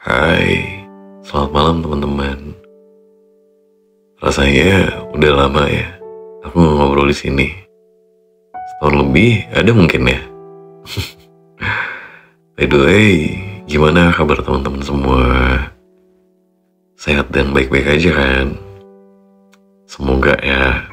Hai, selamat malam teman-teman. Rasanya udah lama ya, aku nggak ngobrol di sini. Setahun lebih ada mungkin ya. By the way, gimana kabar teman-teman semua? Sehat dan baik-baik aja kan? Semoga ya.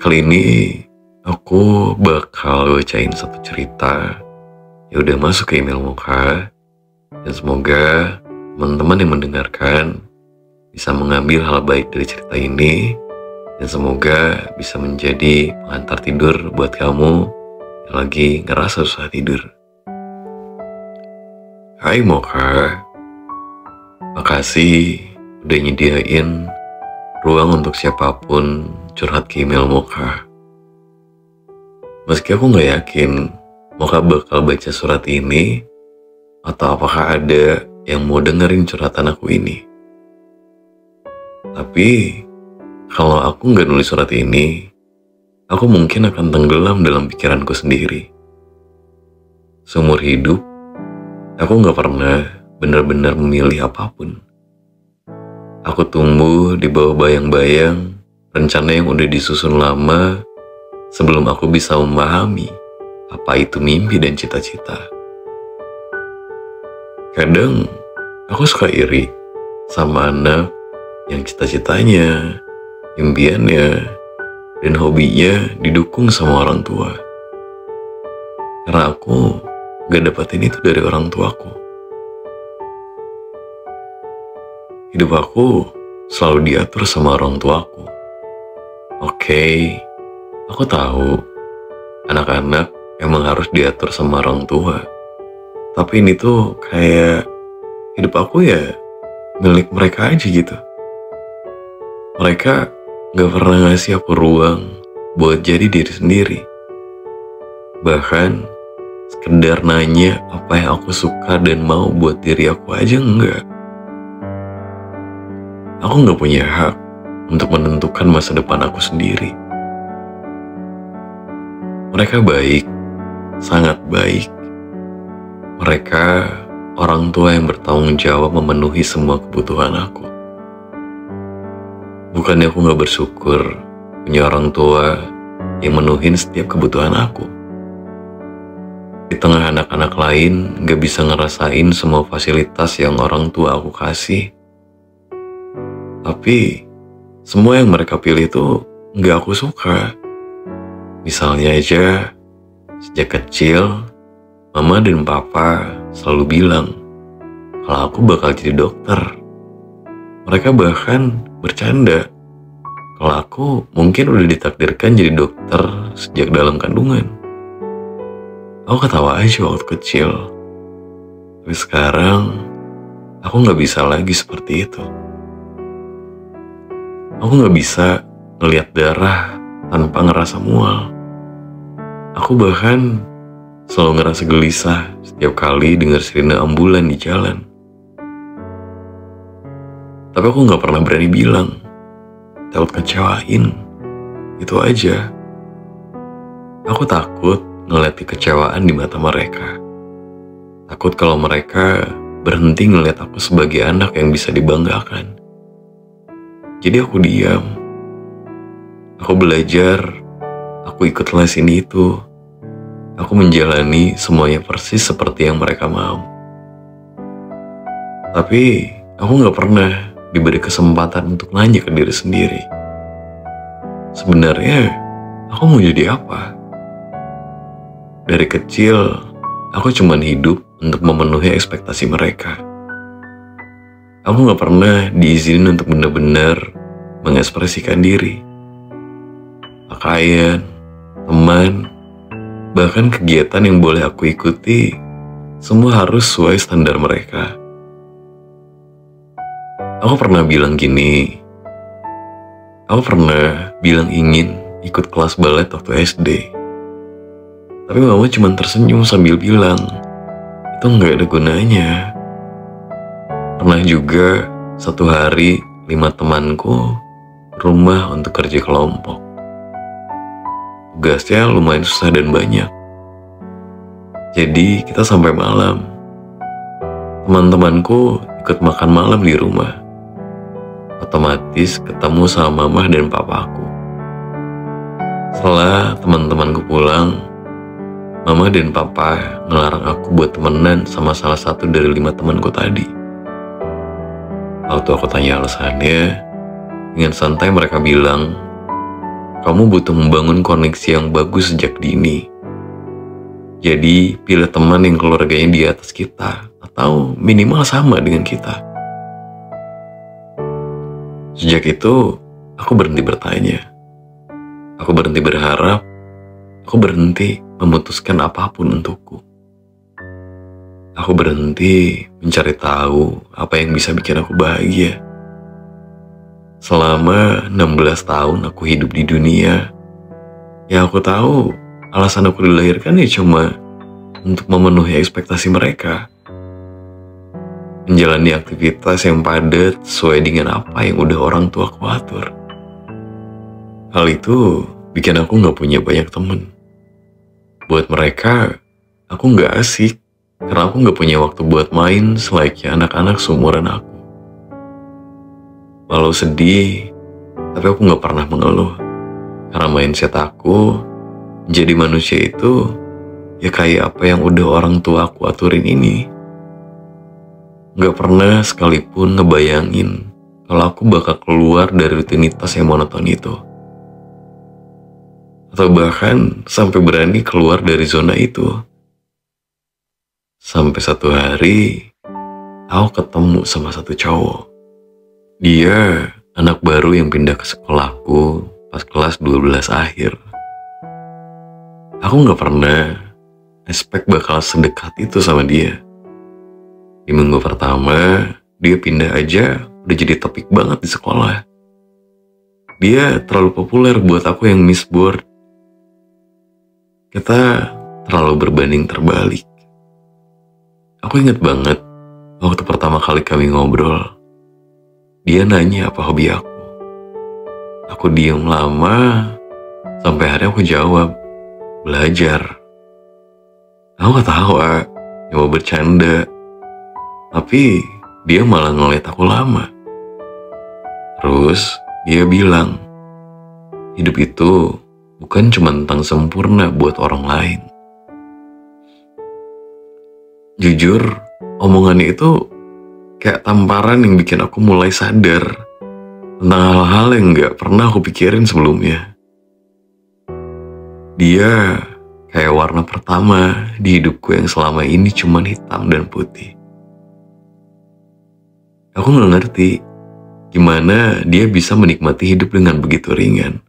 Kali ini aku bakal bacain satu cerita yang udah masuk ke email Mocha. Dan semoga teman-teman yang mendengarkan bisa mengambil hal baik dari cerita ini. Dan semoga bisa menjadi pengantar tidur buat kamu yang lagi ngerasa susah tidur. Hai Mocha, makasih udah nyediain ruang untuk siapapun curhat ke email Mocha. Meski aku gak yakin Mocha bakal baca surat ini, atau apakah ada yang mau dengerin curhatan aku ini. Tapi, kalau aku nggak nulis surat ini, aku mungkin akan tenggelam dalam pikiranku sendiri. Seumur hidup, aku nggak pernah benar-benar memilih apapun. Aku tumbuh di bawah bayang-bayang, rencana yang udah disusun lama, sebelum aku bisa memahami apa itu mimpi dan cita-cita. Kadang aku suka iri sama anak yang cita-citanya, impiannya, dan hobinya didukung sama orang tua. Karena aku gak dapetin itu dari orang tuaku. Hidup aku selalu diatur sama orang tuaku. Oke, aku tahu anak-anak emang harus diatur sama orang tua. Tapi ini tuh kayak hidup aku ya milik mereka aja gitu. Mereka gak pernah ngasih aku ruang buat jadi diri sendiri. Bahkan sekedar nanya apa yang aku suka dan mau buat diri aku aja enggak. Aku gak punya hak untuk menentukan masa depan aku sendiri. Mereka baik, sangat baik. Mereka orang tua yang bertanggung jawab memenuhi semua kebutuhan aku. Bukannya aku gak bersyukur punya orang tua yang menuhin setiap kebutuhan aku. Di tengah anak-anak lain gak bisa ngerasain semua fasilitas yang orang tua aku kasih. Tapi semua yang mereka pilih tuh gak aku suka. Misalnya aja, sejak kecil Mama dan Papa selalu bilang kalau aku bakal jadi dokter. Mereka bahkan bercanda kalau aku mungkin udah ditakdirkan jadi dokter sejak dalam kandungan. Aku ketawa aja waktu kecil. Tapi sekarang aku gak bisa lagi seperti itu. Aku gak bisa ngeliat darah tanpa ngerasa mual. Aku bahkan selalu ngerasa gelisah setiap kali dengar sirine ambulan di jalan. Tapi aku gak pernah berani bilang. Takut kecewain. Itu aja. Aku takut ngeliat kekecewaan di mata mereka. Takut kalau mereka berhenti ngeliat aku sebagai anak yang bisa dibanggakan. Jadi aku diam. Aku belajar. Aku ikut les ini itu. Aku menjalani semuanya persis seperti yang mereka mau. Tapi aku gak pernah diberi kesempatan untuk nanya ke diri sendiri. Sebenarnya aku mau jadi apa? Dari kecil aku cuman hidup untuk memenuhi ekspektasi mereka. Aku gak pernah diizinin untuk benar-benar mengekspresikan diri. Pakaian, teman, bahkan kegiatan yang boleh aku ikuti, semua harus sesuai standar mereka. Aku pernah bilang gini, aku pernah bilang ingin ikut kelas balet waktu SD. Tapi mama cuma tersenyum sambil bilang, itu nggak ada gunanya. Pernah juga satu hari 5 temanku rumah untuk kerja kelompok. Tugasnya lumayan susah dan banyak. Jadi kita sampai malam. teman-temanku ikut makan malam di rumah. Otomatis ketemu sama mama dan papaku. Setelah teman-temanku pulang, mama dan papa ngelarang aku buat temenan sama salah satu dari 5 temanku tadi. Waktu aku tanya alasannya, dengan santai mereka bilang, kamu butuh membangun koneksi yang bagus sejak dini. Jadi pilih teman yang keluarganya di atas kita, atau minimal sama dengan kita. Sejak itu, aku berhenti bertanya. Aku berhenti berharap. Aku berhenti memutuskan apapun untukku. Aku berhenti mencari tahu apa yang bisa bikin aku bahagia. Selama 16 tahun aku hidup di dunia, yang aku tahu alasan aku dilahirkan ya cuma untuk memenuhi ekspektasi mereka. Menjalani aktivitas yang padat sesuai dengan apa yang udah orang tua aku atur. Hal itu bikin aku gak punya banyak temen. Buat mereka, aku gak asik karena aku gak punya waktu buat main selayaknya anak-anak seumuran aku. Walau sedih, tapi aku gak pernah mengeluh. Karena mindset aku, menjadi manusia itu, ya kayak apa yang udah orang tua aku aturin ini. Gak pernah sekalipun ngebayangin kalau aku bakal keluar dari rutinitas yang monoton itu. Atau bahkan sampai berani keluar dari zona itu. Sampai satu hari, aku ketemu sama satu cowok. Dia anak baru yang pindah ke sekolahku pas kelas 12 akhir. Aku gak pernah expect bakal sedekat itu sama dia. Di minggu pertama, dia pindah aja udah jadi topik banget di sekolah. Dia terlalu populer buat aku yang miss board. Kita terlalu berbanding terbalik. Aku ingat banget waktu pertama kali kami ngobrol. Dia nanya apa hobi aku. Aku diam lama, sampai akhirnya aku jawab, belajar. Aku ketawa, nyoba bercanda. Tapi dia malah ngeliat aku lama. Terus dia bilang, hidup itu bukan cuma tentang sempurna buat orang lain. Jujur, omongannya itu kayak tamparan yang bikin aku mulai sadar tentang hal-hal yang gak pernah aku pikirin sebelumnya. Dia kayak warna pertama di hidupku yang selama ini cuma hitam dan putih. Aku gak ngerti gimana dia bisa menikmati hidup dengan begitu ringan.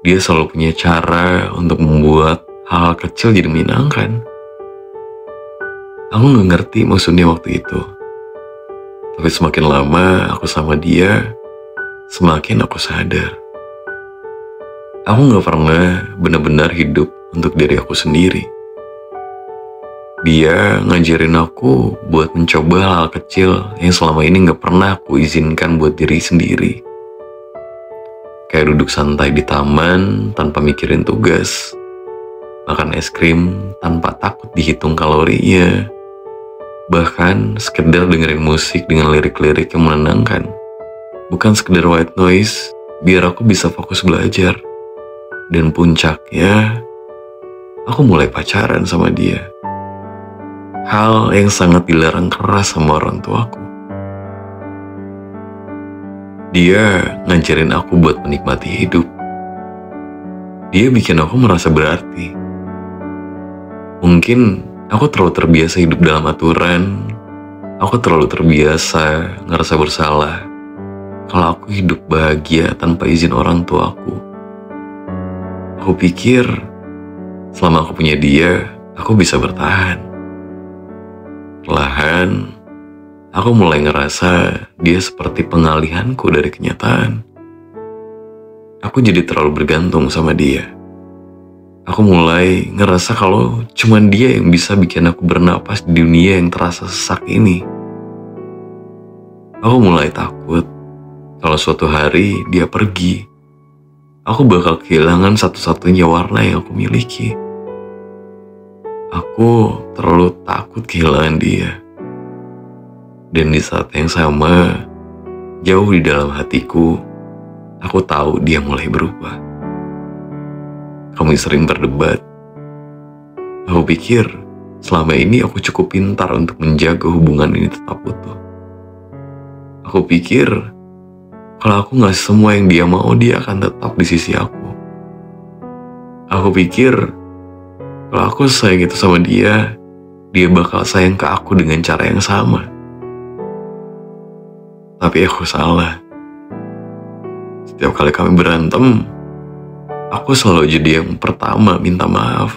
Dia selalu punya cara untuk membuat hal kecil jadi menyenangkan. Aku gak ngerti maksudnya waktu itu. Tapi semakin lama aku sama dia, semakin aku sadar. Aku gak pernah benar-benar hidup untuk diri aku sendiri. Dia ngajarin aku buat mencoba hal kecil yang selama ini gak pernah aku izinkan buat diri sendiri. Kayak duduk santai di taman tanpa mikirin tugas, makan es krim tanpa takut dihitung kalorinya, bahkan sekedar dengerin musik dengan lirik-lirik yang menenangkan. Bukan sekedar white noise, biar aku bisa fokus belajar. Dan puncaknya, aku mulai pacaran sama dia. Hal yang sangat dilarang keras sama orang tuaku. Dia ngajarin aku buat menikmati hidup. Dia bikin aku merasa berarti. Mungkin aku terlalu terbiasa hidup dalam aturan. Aku terlalu terbiasa ngerasa bersalah kalau aku hidup bahagia tanpa izin orang tuaku. Aku pikir selama aku punya dia, aku bisa bertahan. Perlahan, aku mulai ngerasa dia seperti pengalihanku dari kenyataan. Aku jadi terlalu bergantung sama dia. Aku mulai ngerasa kalau cuman dia yang bisa bikin aku bernapas di dunia yang terasa sesak ini. Aku mulai takut kalau suatu hari dia pergi, aku bakal kehilangan satu-satunya warna yang aku miliki. Aku terlalu takut kehilangan dia. Dan di saat yang sama, jauh di dalam hatiku, aku tahu dia mulai berubah. Kami sering berdebat. Aku pikir selama ini aku cukup pintar untuk menjaga hubungan ini tetap utuh. Aku pikir kalau aku ngasih semua yang dia mau, dia akan tetap di sisi aku. Aku pikir kalau aku sayang itu sama dia bakal sayang ke aku dengan cara yang sama. Tapi aku salah. Setiap kali kami berantem, aku selalu jadi yang pertama minta maaf.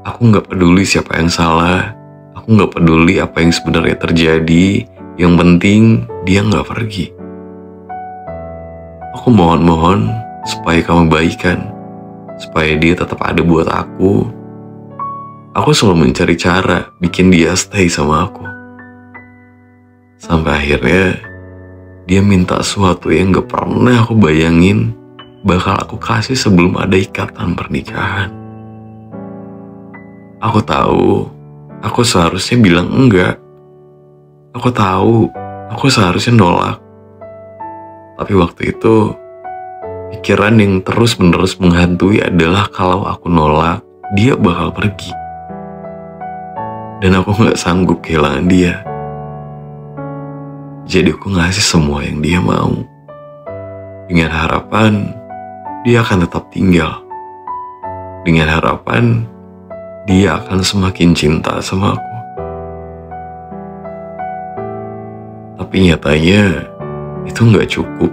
Aku gak peduli siapa yang salah. Aku gak peduli apa yang sebenarnya terjadi. Yang penting dia gak pergi. Aku mohon supaya kamu baikan, supaya dia tetap ada buat aku. Aku selalu mencari cara bikin dia stay sama aku. Sampai akhirnya dia minta sesuatu yang gak pernah aku bayangin bakal aku kasih sebelum ada ikatan pernikahan. Aku tahu aku seharusnya bilang enggak. Aku tahu aku seharusnya nolak. Tapi waktu itu, pikiran yang terus-menerus menghantui adalah kalau aku nolak, dia bakal pergi. Dan aku gak sanggup kehilangan dia. Jadi aku ngasih semua yang dia mau. Dengan harapan, dia akan tetap tinggal. Dengan harapan, dia akan semakin cinta sama aku. Tapi nyatanya, itu gak cukup.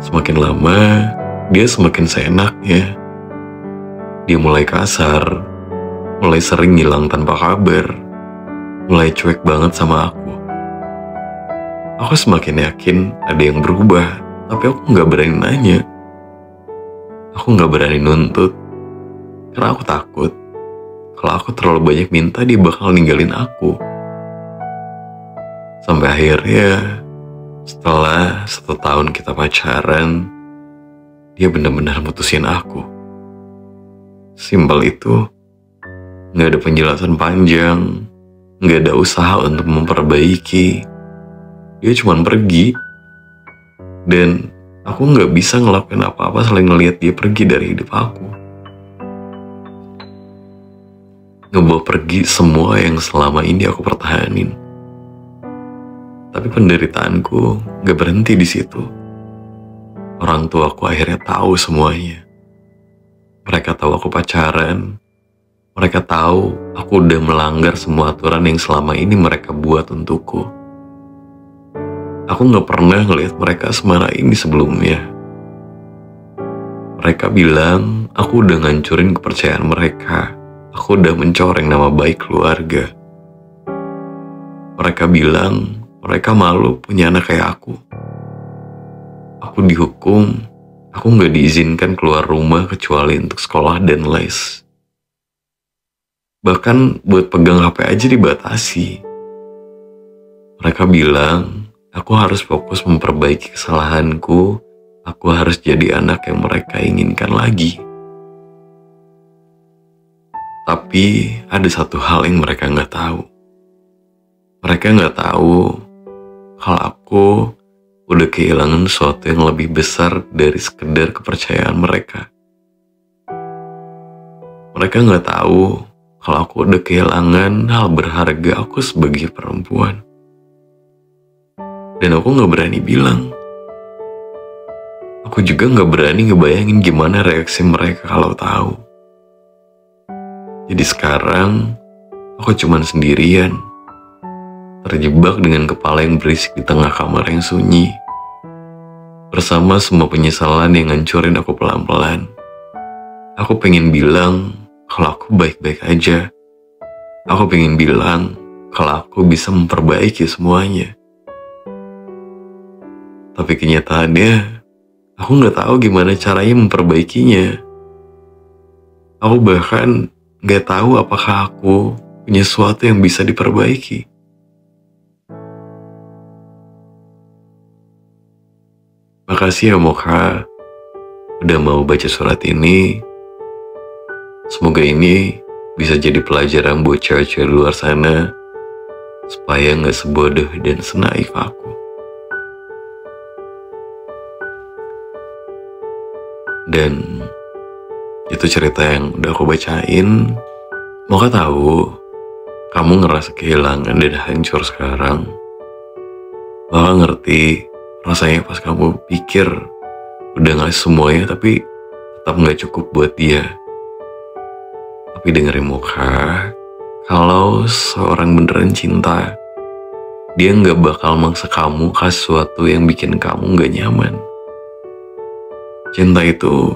Semakin lama, dia semakin seenaknya. Dia mulai kasar, mulai sering hilang tanpa kabar, mulai cuek banget sama aku. Aku semakin yakin ada yang berubah, tapi aku gak berani nanya. Aku gak berani nuntut, karena aku takut kalau aku terlalu banyak minta dia bakal ninggalin aku. Sampai akhirnya, setelah 1 tahun kita pacaran, dia benar-benar mutusin aku. Simpel itu, gak ada penjelasan panjang, gak ada usaha untuk memperbaiki. Dia cuma pergi, dan aku gak bisa ngelakuin apa-apa selain ngelihat dia pergi dari hidup aku. Ngebawa pergi semua yang selama ini aku pertahanin. Tapi penderitaanku gak berhenti di situ. Orang tuaku akhirnya tahu semuanya. Mereka tahu aku pacaran. Mereka tahu aku udah melanggar semua aturan yang selama ini mereka buat untukku. Aku gak pernah ngelihat mereka semarah ini sebelumnya. Mereka bilang aku udah ngancurin kepercayaan mereka. Aku udah mencoreng nama baik keluarga. Mereka bilang mereka malu punya anak kayak aku. Aku dihukum, aku gak diizinkan keluar rumah kecuali untuk sekolah dan les. Bahkan buat pegang HP aja dibatasi. Mereka bilang, aku harus fokus memperbaiki kesalahanku, aku harus jadi anak yang mereka inginkan lagi. Tapi ada satu hal yang mereka gak tahu. Mereka gak tahu kalau aku udah kehilangan sesuatu yang lebih besar dari sekedar kepercayaan mereka. Mereka gak tahu kalau aku udah kehilangan hal berharga aku sebagai perempuan. Dan aku gak berani bilang. Aku juga gak berani ngebayangin gimana reaksi mereka kalau tahu. Jadi sekarang, aku cuman sendirian. Terjebak dengan kepala yang berisik di tengah kamar yang sunyi. Bersama semua penyesalan yang ngancurin aku pelan-pelan. Aku pengen bilang kalau aku baik-baik aja. Aku pengen bilang kalau aku bisa memperbaiki semuanya. Tapi kenyataannya, aku gak tahu gimana caranya memperbaikinya. Aku bahkan gak tahu apakah aku punya sesuatu yang bisa diperbaiki. Makasih ya Mocha, udah mau baca surat ini. Semoga ini bisa jadi pelajaran buat cewek-cewek di luar sana supaya nggak sebodoh dan senaif aku. Dan itu cerita yang udah aku bacain. Mocha tahu kamu ngerasa kehilangan dan hancur sekarang. Mocha ngerti rasanya pas kamu pikir udah ngasih semuanya tapi tetap nggak cukup buat dia. Tapi dengerin Mocha, kalau seorang beneran cinta, dia nggak bakal maksa kamu kasih sesuatu yang bikin kamu nggak nyaman. Cinta itu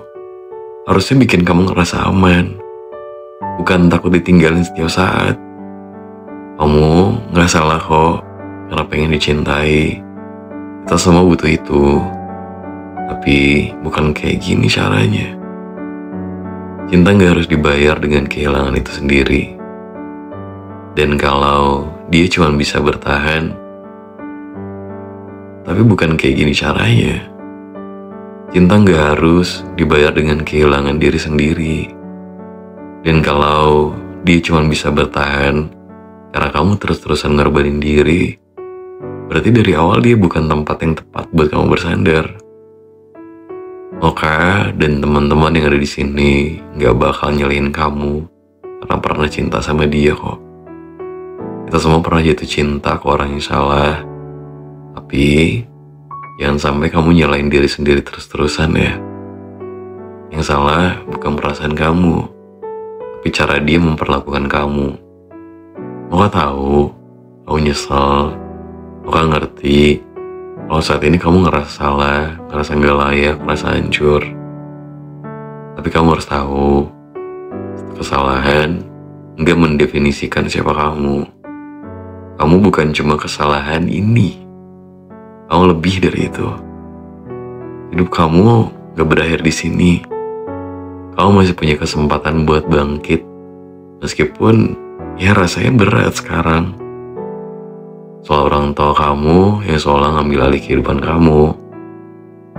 harusnya bikin kamu ngerasa aman, bukan takut ditinggalin setiap saat. Kamu nggak salah kok karena pengen dicintai. Kita semua butuh itu, tapi bukan kayak gini caranya. Cinta nggak harus dibayar dengan kehilangan itu sendiri. Dan kalau dia cuma bisa bertahan, tapi bukan kayak gini caranya. Cinta nggak harus dibayar dengan kehilangan diri sendiri. Dan kalau dia cuma bisa bertahan karena kamu terus-terusan ngorbanin diri, berarti dari awal dia bukan tempat yang tepat buat kamu bersandar. Mocha dan teman-teman yang ada di sini nggak bakal nyalain kamu karena pernah cinta sama dia kok. Kita semua pernah jatuh cinta ke orang yang salah, tapi jangan sampai kamu nyalain diri sendiri terus-terusan ya. Yang salah bukan perasaan kamu, tapi cara dia memperlakukan kamu. Mocha tahu, kamu nyesel. Mocha ngerti kalau saat ini kamu ngerasa salah, ngerasa gak layak, ngerasa hancur. Tapi kamu harus tahu, kesalahan gak mendefinisikan siapa kamu. Kamu bukan cuma kesalahan ini. Kamu lebih dari itu. Hidup kamu gak berakhir di sini. Kamu masih punya kesempatan buat bangkit. Meskipun ya rasanya berat sekarang. Soal orang tua kamu yang seolah ngambil alih kehidupan kamu.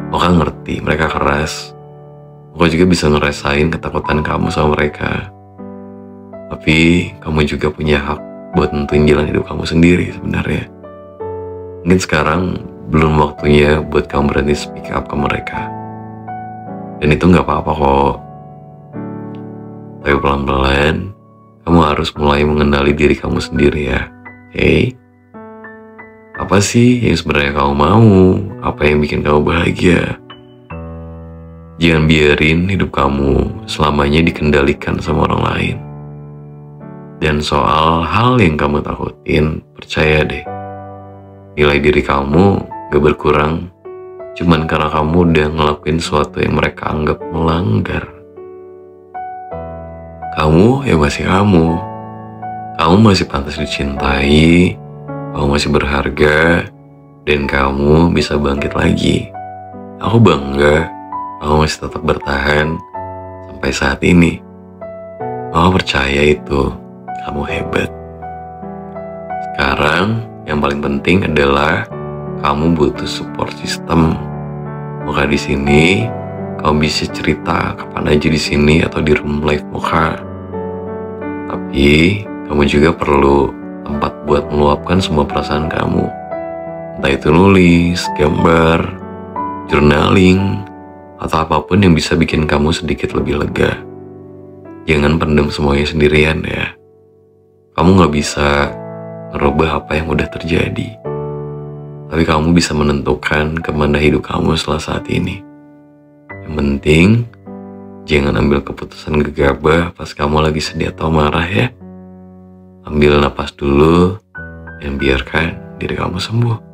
Mocha ngerti mereka keras. Mocha juga bisa ngerasain ketakutan kamu sama mereka. Tapi kamu juga punya hak buat nentuin jalan hidup kamu sendiri sebenarnya. Mungkin sekarang belum waktunya buat kamu berani speak up ke mereka. Dan itu gak apa-apa kok. Tapi pelan-pelan, kamu harus mulai mengenali diri kamu sendiri ya. Oke? Apa sih yang sebenarnya kamu mau? Apa yang bikin kamu bahagia? Jangan biarin hidup kamu selamanya dikendalikan sama orang lain. Dan soal hal yang kamu takutin, percaya deh. Nilai diri kamu gak berkurang cuman karena kamu udah ngelakuin sesuatu yang mereka anggap melanggar. Kamu ya masih kamu. Kamu masih pantas dicintai, kamu masih berharga, dan kamu bisa bangkit lagi. Aku bangga kamu masih tetap bertahan sampai saat ini. Aku percaya itu, kamu hebat. Sekarang yang paling penting adalah kamu butuh support system. Mocha di sini, kamu bisa cerita kapan aja di sini atau di room live Mocha. Tapi kamu juga perlu tempat buat meluapkan semua perasaan kamu. Entah itu nulis, gambar, journaling, atau apapun yang bisa bikin kamu sedikit lebih lega. Jangan pendam semuanya sendirian ya. Kamu gak bisa merubah apa yang udah terjadi. Tapi kamu bisa menentukan kemana hidup kamu setelah saat ini. Yang penting, jangan ambil keputusan gegabah pas kamu lagi sedih atau marah ya. Ambil napas dulu dan biarkan diri kamu sembuh.